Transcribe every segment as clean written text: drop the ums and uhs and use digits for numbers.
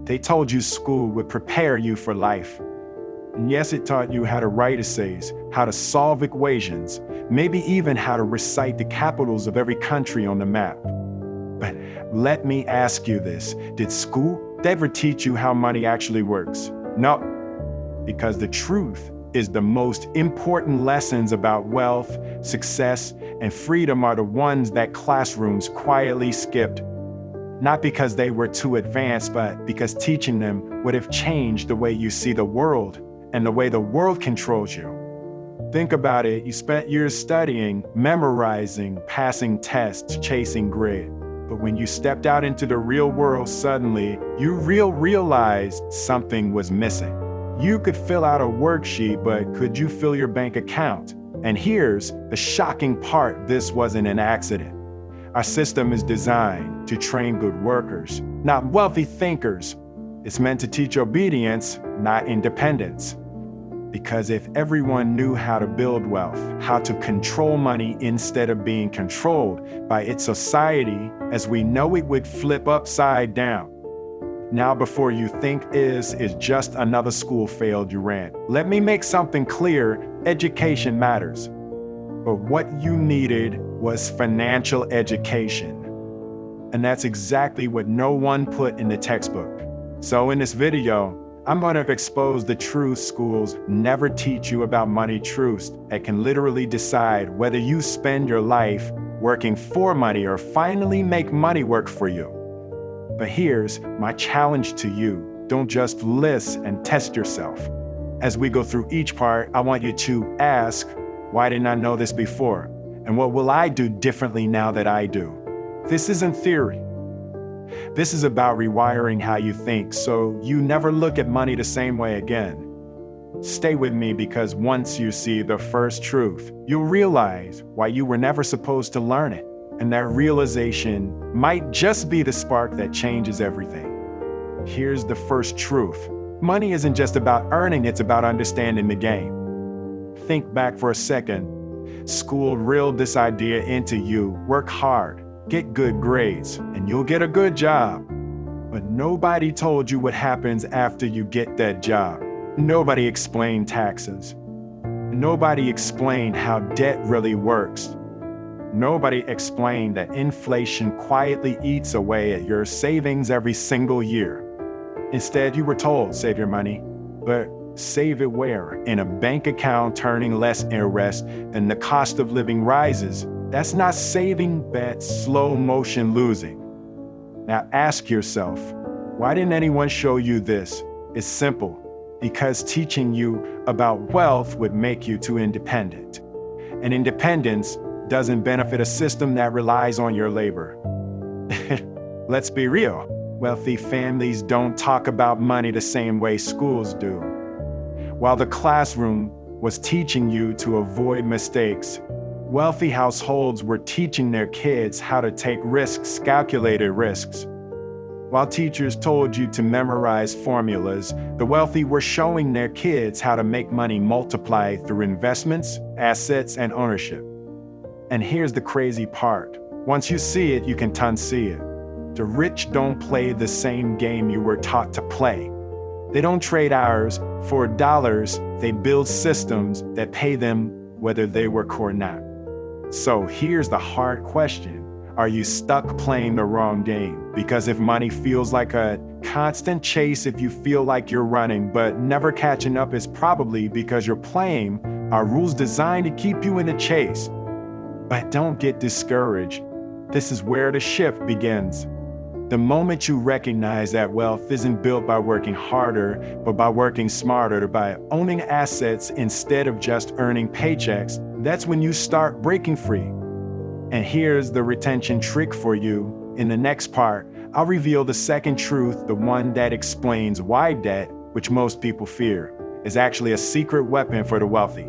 They told you school would prepare you for life. And yes, it taught you how to write essays, how to solve equations, maybe even how to recite the capitals of every country on the map. But let me ask you this, did school ever teach you how money actually works? No, because the truth is the most important lessons about wealth, success, and freedom are the ones that classrooms quietly skipped. Not because they were too advanced, but because teaching them would have changed the way you see the world and the way the world controls you. Think about it, you spent years studying, memorizing, passing tests, chasing grit. But when you stepped out into the real world, suddenly, you realized something was missing. You could fill out a worksheet, but could you fill your bank account? And here's the shocking part, this wasn't an accident. Our system is designed to train good workers, not wealthy thinkers. It's meant to teach obedience, not independence. Because if everyone knew how to build wealth, how to control money instead of being controlled by its society, as we know it would flip upside down. Now before you think is just another school failed you ran. Let me make something clear, education matters. But what you needed was financial education. And that's exactly what no one put in the textbook. So in this video, I'm going to expose the truth schools never teach you about money truths that can literally decide whether you spend your life working for money or finally make money work for you. But here's my challenge to you. Don't just listen and test yourself. As we go through each part, I want you to ask, why didn't I know this before? And what will I do differently now that I do? This isn't theory. This is about rewiring how you think so you never look at money the same way again. Stay with me because once you see the first truth, you'll realize why you were never supposed to learn it. And that realization might just be the spark that changes everything. Here's the first truth. Money isn't just about earning, it's about understanding the game. Think back for a second. School drilled this idea into you. Work hard, get good grades, and you'll get a good job. But nobody told you what happens after you get that job. Nobody explained taxes. Nobody explained how debt really works. Nobody explained that inflation quietly eats away at your savings every single year. Instead, you were told, save your money, but save it where? In a bank account turning less interest than the cost of living rises. That's not saving, that's slow motion losing. Now ask yourself, why didn't anyone show you this? It's simple, because teaching you about wealth would make you too independent. And independence doesn't benefit a system that relies on your labor. Let's be real. Wealthy families don't talk about money the same way schools do. While the classroom was teaching you to avoid mistakes, wealthy households were teaching their kids how to take risks, calculated risks. While teachers told you to memorize formulas, the wealthy were showing their kids how to make money multiply through investments, assets, and ownership. And here's the crazy part. Once you see it, you can unsee it. The rich don't play the same game you were taught to play. They don't trade hours for dollars, they build systems that pay them whether they work or not. So here's the hard question. Are you stuck playing the wrong game? Because if money feels like a constant chase, if you feel like you're running but never catching up, it's probably because you're playing our rules designed to keep you in the chase. But don't get discouraged. This is where the shift begins. The moment you recognize that wealth isn't built by working harder, but by working smarter, by owning assets instead of just earning paychecks, that's when you start breaking free. And here's the retention trick for you. In the next part, I'll reveal the second truth, the one that explains why debt, which most people fear, is actually a secret weapon for the wealthy.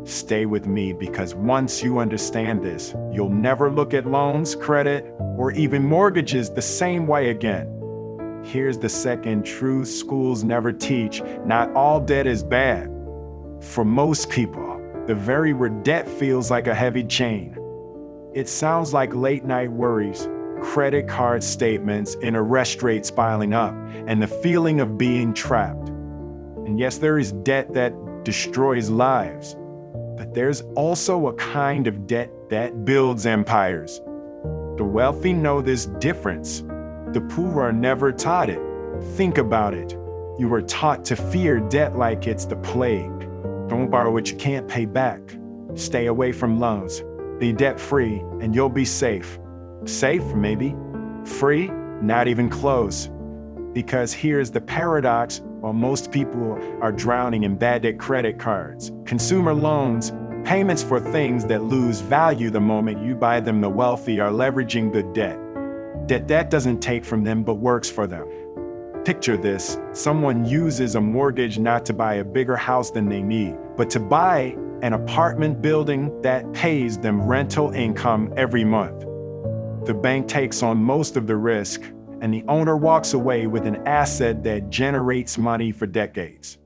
Stay with me because once you understand this, you'll never look at loans, credit, or even mortgages the same way again. Here's the second truth schools never teach. Not all debt is bad. For most people, the very word debt feels like a heavy chain. It sounds like late night worries, credit card statements, interest rates piling up, and the feeling of being trapped. And yes, there is debt that destroys lives, but there's also a kind of debt that builds empires. The wealthy know this difference. The poor are never taught it. Think about it. You were taught to fear debt like it's the plague. Don't borrow what you can't pay back. Stay away from loans. Be debt-free and you'll be safe. Safe, maybe. Free? Not even close. Because here's the paradox: while most people are drowning in bad debt credit cards, consumer loans, payments for things that lose value the moment you buy them, the wealthy are leveraging good debt. Debt that doesn't take from them but works for them. Picture this: someone uses a mortgage not to buy a bigger house than they need, but to buy an apartment building that pays them rental income every month. The bank takes on most of the risk, and the owner walks away with an asset that generates money for decades.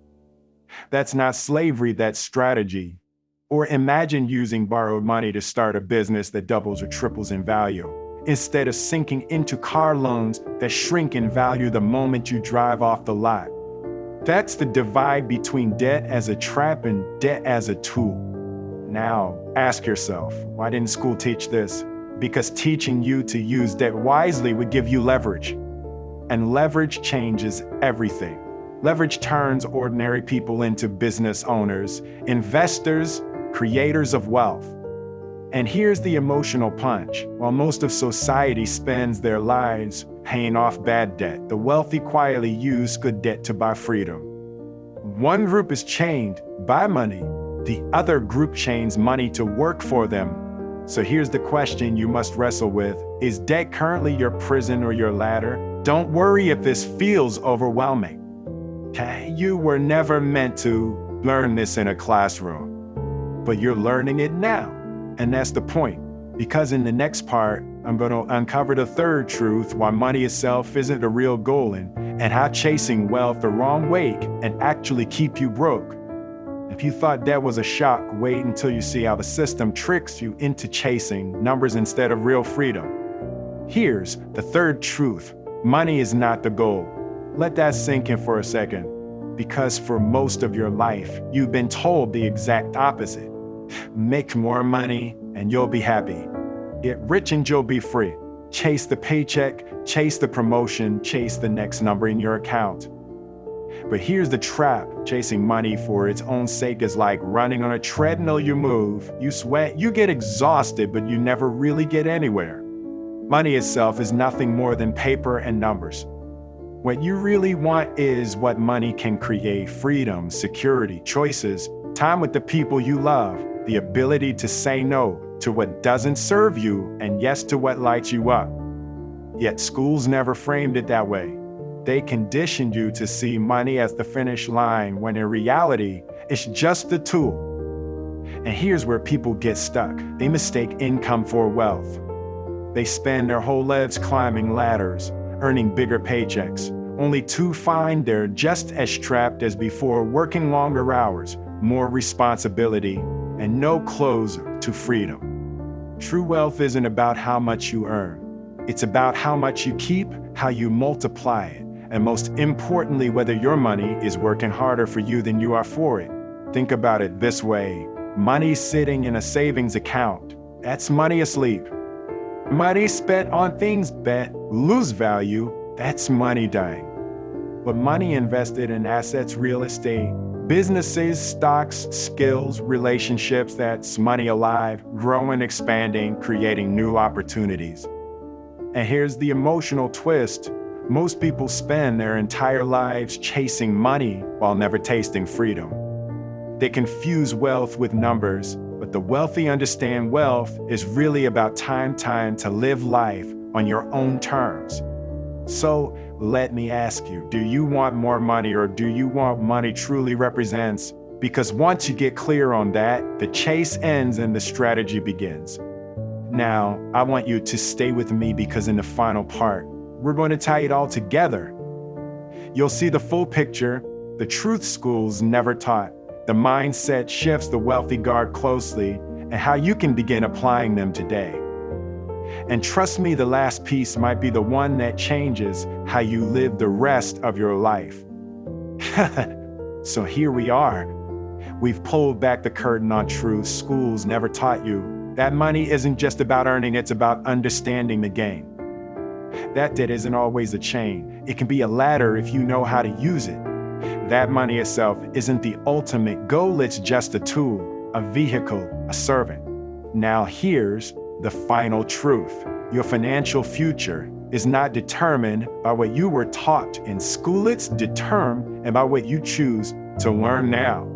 That's not slavery, that's strategy. Or imagine using borrowed money to start a business that doubles or triples in value, instead of sinking into car loans that shrink in value the moment you drive off the lot. That's the divide between debt as a trap and debt as a tool. Now, ask yourself, why didn't school teach this? Because teaching you to use debt wisely would give you leverage. And leverage changes everything. Leverage turns ordinary people into business owners, investors, creators of wealth. And here's the emotional punch. While most of society spends their lives paying off bad debt, the wealthy quietly use good debt to buy freedom. One group is chained by money. The other group chains money to work for them. So here's the question you must wrestle with. Is debt currently your prison or your ladder? Don't worry if this feels overwhelming. Okay? You were never meant to learn this in a classroom, but you're learning it now. And that's the point. Because in the next part, I'm going to uncover the third truth: why money itself isn't a real goal, and how chasing wealth the wrong way can actually keep you broke. If you thought that was a shock, wait until you see how the system tricks you into chasing numbers instead of real freedom. Here's the third truth: money is not the goal. Let that sink in for a second, because for most of your life, you've been told the exact opposite. Make more money and you'll be happy. Get rich and you'll be free. Chase the paycheck, chase the promotion, chase the next number in your account. But here's the trap: chasing money for its own sake is like running on a treadmill. You move, you sweat, you get exhausted, but you never really get anywhere. Money itself is nothing more than paper and numbers. What you really want is what money can create: freedom, security, choices, time with the people you love, the ability to say no to what doesn't serve you and yes to what lights you up. Yet schools never framed it that way. They conditioned you to see money as the finish line, when in reality, it's just a tool. And here's where people get stuck. They mistake income for wealth. They spend their whole lives climbing ladders, earning bigger paychecks, only to find they're just as trapped as before, working longer hours, more responsibility, and no closer to freedom. True wealth isn't about how much you earn. It's about how much you keep, how you multiply it, and most importantly, whether your money is working harder for you than you are for it. Think about it this way: money sitting in a savings account, that's money asleep. Money spent on things that lose value, that's money dying. But money invested in assets, real estate, businesses, stocks, skills, relationships, that's money alive, growing, expanding, creating new opportunities. And here's the emotional twist: most people spend their entire lives chasing money while never tasting freedom. They confuse wealth with numbers, but the wealthy understand wealth is really about time to live life on your own terms. So let me ask you, do you want more money, or do you want money truly represents? Because once you get clear on that, the chase ends and the strategy begins. Now, I want you to stay with me, because in the final part, we're going to tie it all together. You'll see the full picture, the truth schools never taught, the mindset shifts the wealthy guard closely, and how you can begin applying them today. And trust me, the last piece might be the one that changes how you live the rest of your life. So here we are. We've pulled back the curtain on truths schools never taught you. That money isn't just about earning, it's about understanding the game. That debt isn't always a chain. It can be a ladder if you know how to use it. That money itself isn't the ultimate goal, it's just a tool, a vehicle, a servant. Now here's the final truth. Your financial future is not determined by what you were taught in school, it's determined by what you choose to learn now.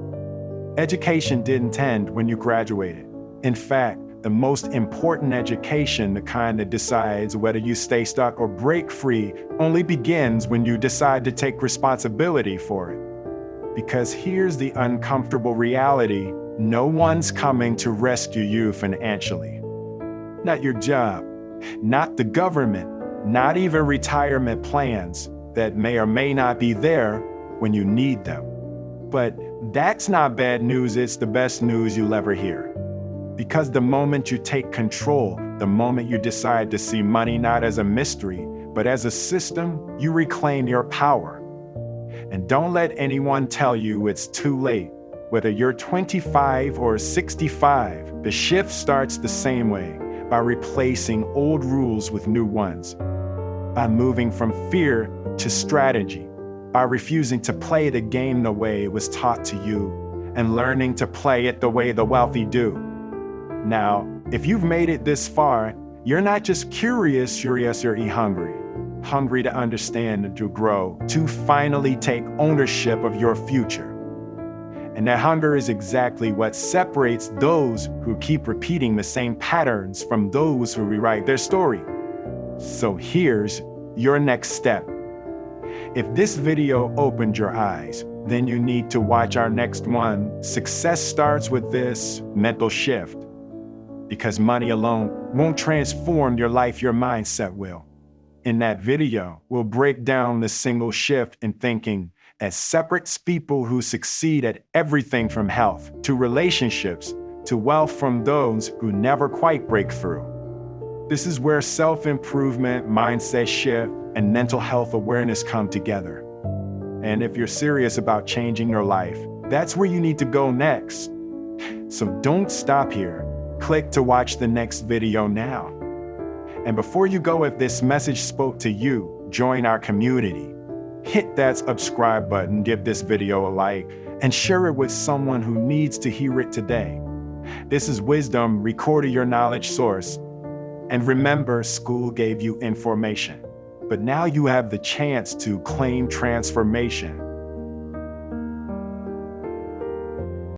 Education didn't end when you graduated. In fact, the most important education, the kind that decides whether you stay stuck or break free, only begins when you decide to take responsibility for it. Because here's the uncomfortable reality: no one's coming to rescue you financially. Not your job, not the government, not even retirement plans that may or may not be there when you need them. But that's not bad news, it's the best news you'll ever hear. Because the moment you take control, the moment you decide to see money not as a mystery, but as a system, you reclaim your power. And don't let anyone tell you it's too late. Whether you're 25 or 65, the shift starts the same way, by replacing old rules with new ones, by moving from fear to strategy, by refusing to play the game the way it was taught to you, and learning to play it the way the wealthy do. Now, if you've made it this far, you're not just curious, you're hungry. Hungry to understand and to grow, to finally take ownership of your future. And that hunger is exactly what separates those who keep repeating the same patterns from those who rewrite their story. So here's your next step. If this video opened your eyes, then you need to watch our next one. Success starts with this mental shift. Because money alone won't transform your life, your mindset will. In that video, we'll break down the single shift in thinking as separate people who succeed at everything from health to relationships to wealth, from those who never quite break through. This is where self-improvement, mindset shift, and mental health awareness come together. And if you're serious about changing your life, that's where you need to go next. So don't stop here. Click to watch the next video now. And before you go, if this message spoke to you, join our community. Hit that subscribe button, give this video a like, and share it with someone who needs to hear it today. This is wisdom, record your knowledge source. And remember, school gave you information, but now you have the chance to claim transformation.